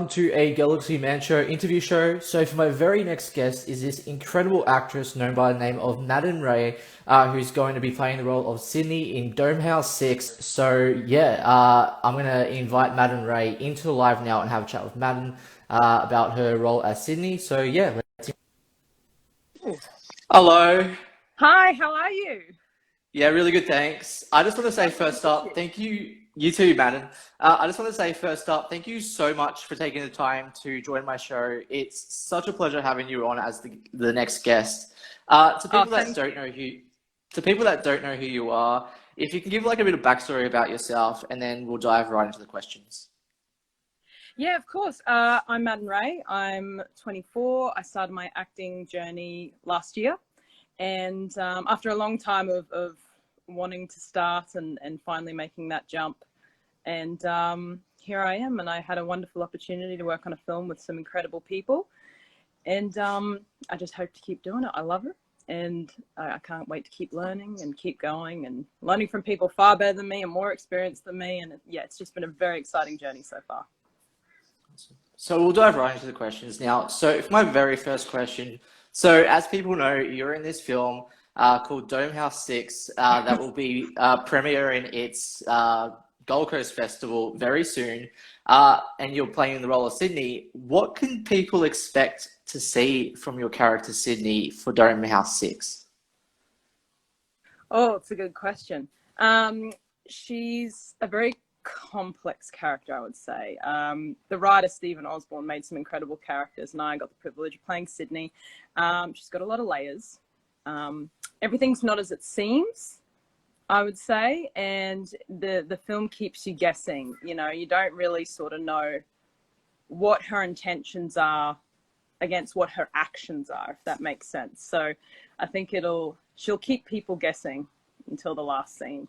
To a Galaxy Man Show interview show. So for my very next guest is this incredible actress known by the name of Madyn Ray, who's going to be playing the role of Sidney in Dome House 6. So yeah, I'm going to invite Madyn Ray into the live now and have a chat with Madyn about her role as Sidney. So yeah, hello. Hi, how are you? Yeah, really good, thanks. I just want to say Lovely to first meet up, you. thank you, you too, Madden. I just want to say first up, thank you so much for taking the time to join my show. It's such a pleasure having you on as the next guest. To Oh, people that thank don't you. know who you are, if you can give like a bit of backstory about yourself, and then we'll dive right into the questions. Yeah, of course. I'm Madyn Ray. I'm 24. I started my acting journey last year. And after a long time of wanting to start and finally making that jump. And here I am. And I had a wonderful opportunity to work on a film with some incredible people. And I just hope to keep doing it. I love it. And I can't wait to keep learning and keep going and learning from people far better than me and more experienced than me. And yeah, it's just been a very exciting journey so far. So we'll dive right into the questions now. So for my very first question, so as people know, you're in this film called Dome House 6 that will be premiering its Gold Coast Festival very soon, and you're playing the role of Sydney. What can people expect to see from your character Sydney for Dome House 6? Oh, it's a good question. She's a very complex character, I would say. The writer Stephen Osborne made some incredible characters, and I got the privilege of playing Sydney. She's got a lot of layers. Everything's not as it seems, I would say, and the film keeps you guessing. You know, you don't really sort of know what her intentions are against what her actions are, if that makes sense. So I think she'll keep people guessing until the last scene.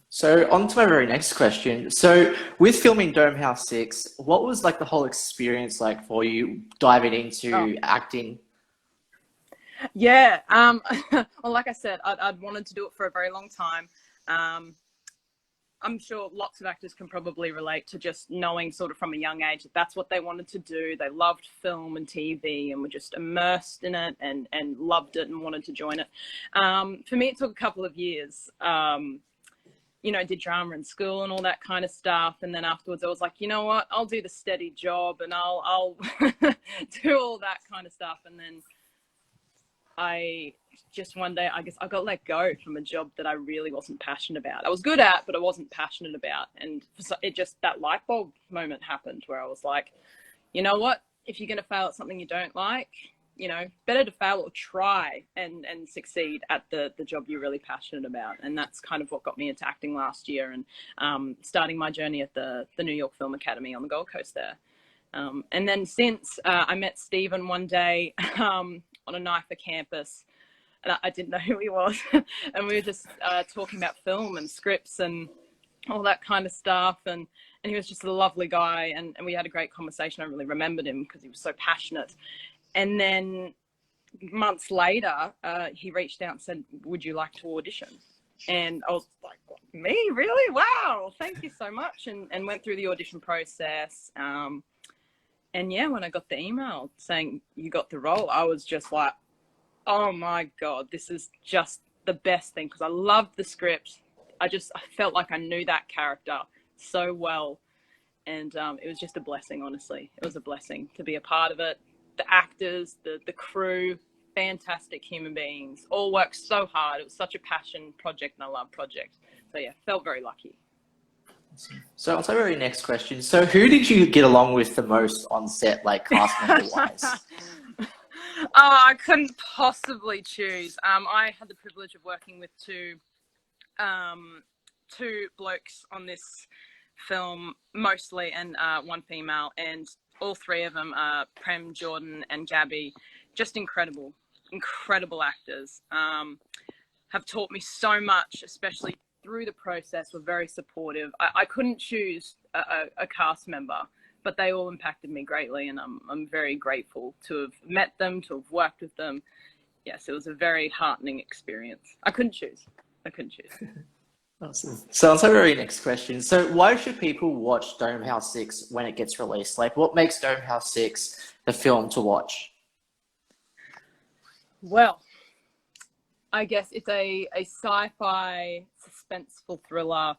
So on to my very next question. So with filming Dome House 6, what was like the whole experience like for you diving Oh, into acting? yeah. Well, like I said, I'd wanted to do it for a very long time. Um, I'm sure lots of actors can probably relate to just knowing sort of from a young age that that's what they wanted to do. They loved film and TV and were just immersed in it and loved it and wanted to join it. For me, it took a couple of years. You know, did drama in school and all that kind of stuff. And then afterwards I was like, you know what, I'll do the steady job and I'll do all that kind of stuff. And then I just one day, I guess I got let go from a job that I really wasn't passionate about. I was good at, but I wasn't passionate about. And it just, that light bulb moment happened where I was like, you know what, if you're going to fail at something you don't like, you know, better to fail or try and succeed at the job you're really passionate about. And that's kind of what got me into acting last year and starting my journey at the New York Film Academy on the Gold Coast there. And then since I met Stephen one day on a night for campus, and I didn't know who he was, and we were just talking about film and scripts and all that kind of stuff. And he was just a lovely guy, and we had a great conversation. I really remembered him because he was so passionate. And then months later, he reached out and said, "Would you like to audition?" And I was like, "Me? Really? Wow, thank you so much." And went through the audition process. And yeah, when I got the email saying you got the role, I was just like, oh my God, this is just the best thing because I loved the script. I felt like I knew that character so well. And it was just a blessing, honestly. It was a blessing to be a part of it. The actors, the crew, fantastic human beings, all worked so hard. It was such a passion project and I love project. So yeah, felt very lucky. So on to my very next question. So who did you get along with the most on set, like cast member wise? Oh, I couldn't possibly choose. I had the privilege of working with two blokes on this film mostly, and one female, and all three of them are Prem, Jordan, and Gabby. Just incredible, incredible actors. Have taught me so much, especially through the process. Were very supportive. I couldn't choose a cast member, but they all impacted me greatly, and I'm very grateful to have met them, to have worked with them. Yes, it was a very heartening experience. I couldn't choose. I couldn't choose. Awesome. So on to our very next question. So why should people watch Dome House 6 when it gets released? Like, what makes Dome House 6 the film to watch? Well, I guess it's a sci-fi suspenseful thriller.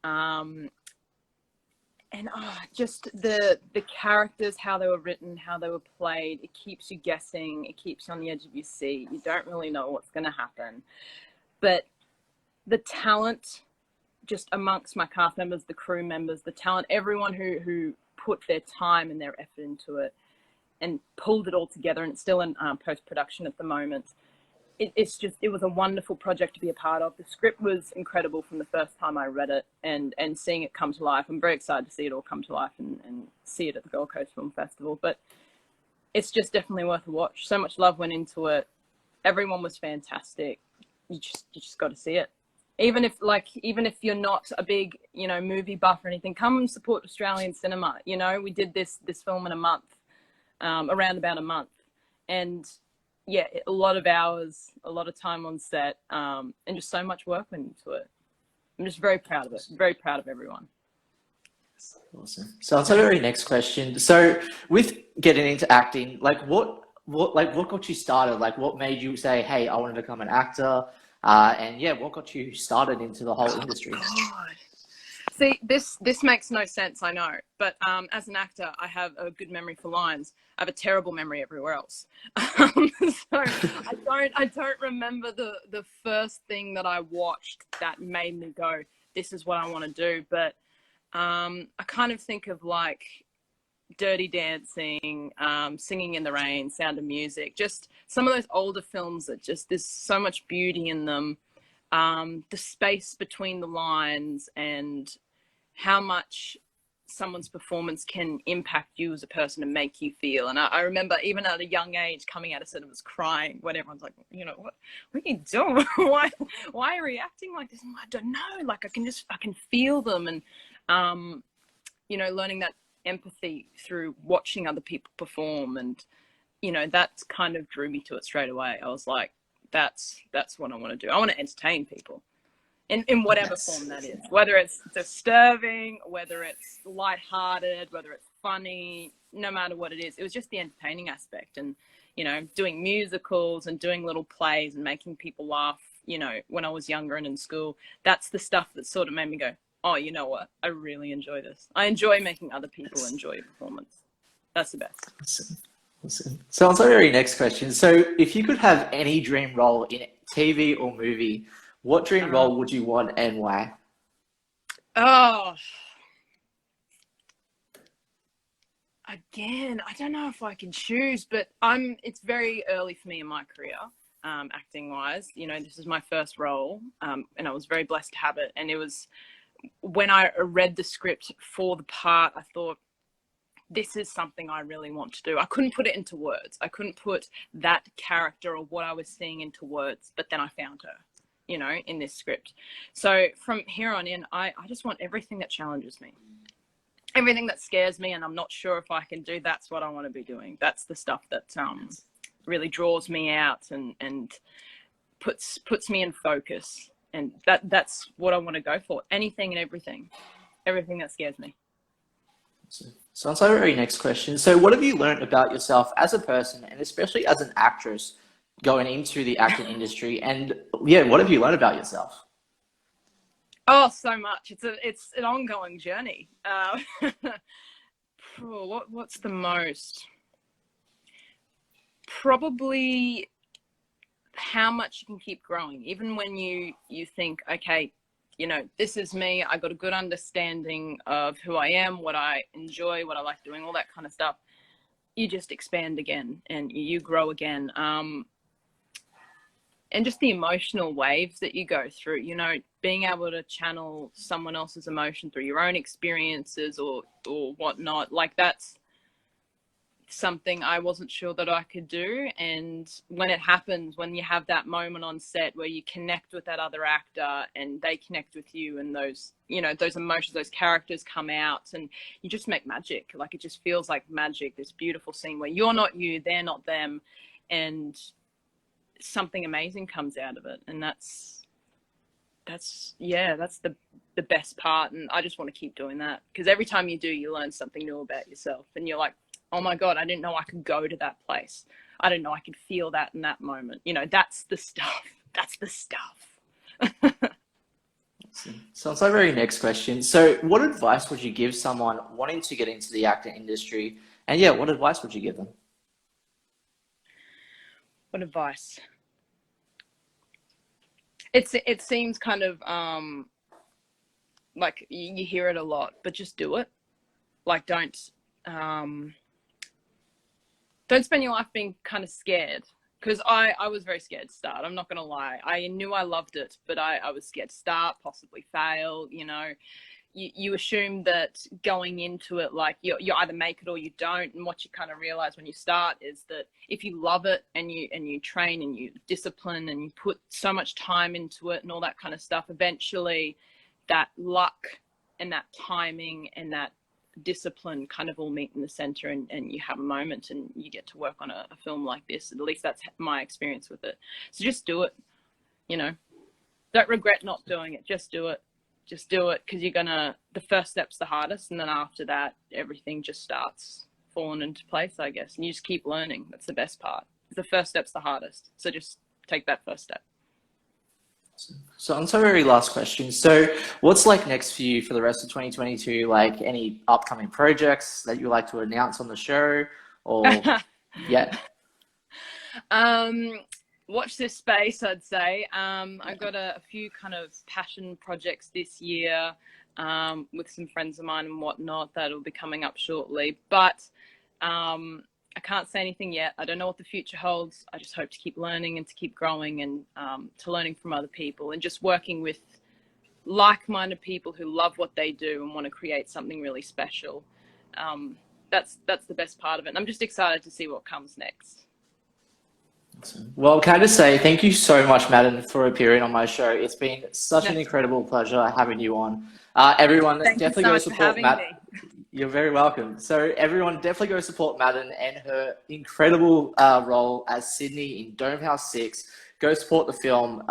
Um, and just the characters, how they were written, how they were played, it keeps you guessing, it keeps you on the edge of your seat. You don't really know what's going to happen. But the talent just amongst my cast members, the crew members, the talent, everyone who put their time and their effort into it and pulled it all together, and it's still in post-production at the moment. It was a wonderful project to be a part of. The script was incredible from the first time I read it, and seeing it come to life. I'm very excited to see it all come to life and see it at the Gold Coast Film Festival. But it's just definitely worth a watch. So much love went into it. Everyone was fantastic. You just got to see it. Even if you're not a big, movie buff or anything, come and support Australian cinema. We did this film in a month, around about a month, and yeah, a lot of hours, a lot of time on set, and just so much work went into it. I'm just very proud of it. Very proud of everyone. Awesome. So on to our very next question. So with getting into acting, what got you started? Like, what made you say, "Hey, I want to become an actor"? And yeah, what got you started into the whole industry? God. See, this makes no sense, I know. But as an actor, I have a good memory for lines. I have a terrible memory everywhere else. So I don't remember the first thing that I watched that made me go, this is what I want to do. But I kind of think of like Dirty Dancing, Singing in the Rain, Sound of Music, just some of those older films that just, there's so much beauty in them. The space between the lines and how much someone's performance can impact you as a person and make you feel. And I remember even at a young age coming out of cinemas crying when everyone's like, what are you doing? why are you reacting like this? I don't know. Like I can feel them. And, learning that empathy through watching other people perform. And, that kind of drew me to it straight away. I was like, that's what I want to do. I want to entertain people in whatever form that is, whether it's disturbing, whether it's lighthearted, whether it's funny, no matter what it is. It was just the entertaining aspect. And, doing musicals and doing little plays and making people laugh, when I was younger and in school, that's the stuff that sort of made me go, oh, you know what? I really enjoy this. I enjoy making other people enjoy a performance. That's the best. Awesome. So on to our very next question. So if you could have any dream role in TV or movie, what dream role would you want and why? Oh, again, I don't know if I can choose, but it's very early for me in my career, acting wise. This is my first role, and I was very blessed to have it. And it was, when I read the script for the part, I thought, this is something I really want to do. I couldn't put it into words. I couldn't put that character or what I was seeing into words, but then I found her, in this script. So from here on in, I just want everything that challenges me. Everything that scares me and I'm not sure if I can do, that's what I want to be doing. That's the stuff that really draws me out and puts me in focus. And that's what I want to go for. Anything and everything that scares me. So on to our very next question. So what have you learned about yourself as a person and especially as an actress going into the acting industry? And yeah, what have you learned about yourself? Oh, so much. It's an ongoing journey. What's the most? Probably how much you can keep growing, even when you think, okay, this is me. I got a good understanding of who I am, what I enjoy, what I like doing, all that kind of stuff. You just expand again and you grow again. And just the emotional waves that you go through, being able to channel someone else's emotion through your own experiences or whatnot, like that's something I wasn't sure that I could do. And when it happens, when you have that moment on set where you connect with that other actor and they connect with you, and those emotions, those characters come out, and you just make magic. Like, it just feels like magic, this beautiful scene where you're not you, they're not them, and something amazing comes out of it. And that's that's the best part, and I just want to keep doing that, because every time you do, you learn something new about yourself, and you're like, oh my god, I didn't know I could go to that place. I didn't know I could feel that in that moment. You know, that's the stuff. That's the stuff. So it's our very next question. So what advice would you give someone wanting to get into the acting industry? And yeah, what advice would you give them? What advice? It seems kind of like you hear it a lot, but just do it. Like, don't spend your life being kind of scared, because I was very scared to start. I'm not going to lie. I knew I loved it, but I was scared to start, possibly fail. You know, you assume that going into it, like you either make it or you don't. And what you kind of realize when you start is that if you love it and you train and you discipline and you put so much time into it and all that kind of stuff, eventually that luck and that timing and that discipline kind of all meet in the center, and you have a moment and you get to work on a film like this. At least that's my experience with it. So just do it, you know, don't regret not doing it. Just do it, because the first step's the hardest, and then after that everything just starts falling into place, I guess, and you just keep learning. That's the best part. The first step's the hardest, so just take that first step. So on to our very last question. So what's like next for you for the rest of 2022? Like any upcoming projects that you like to announce on the show, or yeah? Watch this space, I'd say. I've got a few kind of passion projects this year with some friends of mine and whatnot that'll be coming up shortly. But I can't say anything yet. I don't know what the future holds. I just hope to keep learning and to keep growing, and to learning from other people and just working with like-minded people who love what they do and want to create something really special. That's the best part of it. And I'm just excited to see what comes next. Well, can I just say thank you so much, Madyn, for appearing on my show. It's been such an incredible pleasure having you on. Everyone, definitely go support Madyn. You're very welcome. So everyone, definitely go support Madyn and her incredible role as Sidney in Dome House 6. Go support the film,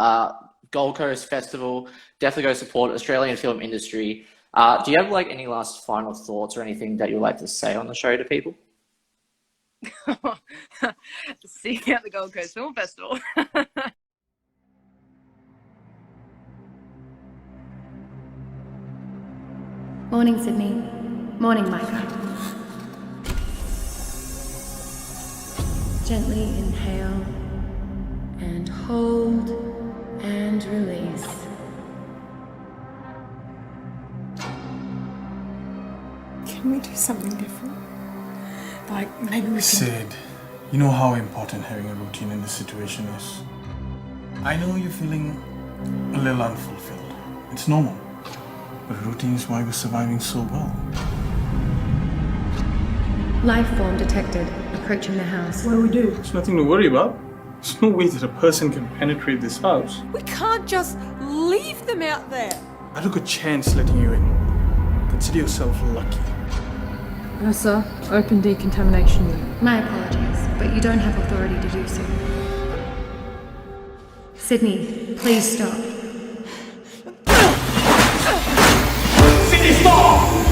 Gold Coast Festival. Definitely go support Australian film industry. Do you have like any last final thoughts or anything that you'd like to say on the show to people? See you at the Gold Coast Film Festival. Morning, Sidney. Morning, Micah. Gently inhale and hold and release. Can we do something different? Like, maybe we can... Sid, you know how important having a routine in this situation is. I know you're feeling a little unfulfilled. It's normal. But routine is why we're surviving so well. Life form detected. Approaching the house. What do we do? There's nothing to worry about. There's no way that a person can penetrate this house. We can't just leave them out there. I took a chance letting you in. Consider yourself lucky. Ursa, open decontamination unit. My apologies, but you don't have authority to do so. Sidney, please stop. Sidney, stop!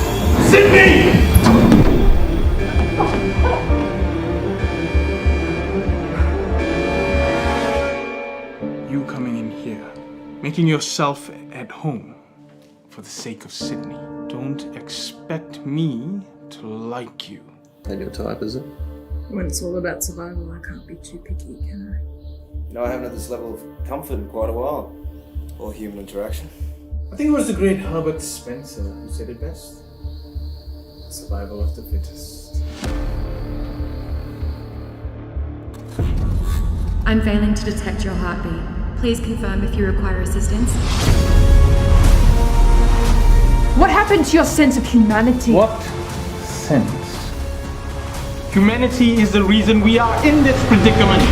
Sidney! You coming in here, making yourself at home for the sake of Sidney. Don't expect me to like you. And your type, is it? When it's all about survival, I can't be too picky, can I? You know, I haven't had this level of comfort in quite a while. Or human interaction. I think it was the great Herbert Spencer who said it best. Survival of the fittest. I'm failing to detect your heartbeat. Please confirm if you require assistance. What happened to your sense of humanity? What sense? Humanity is the reason we are in this predicament.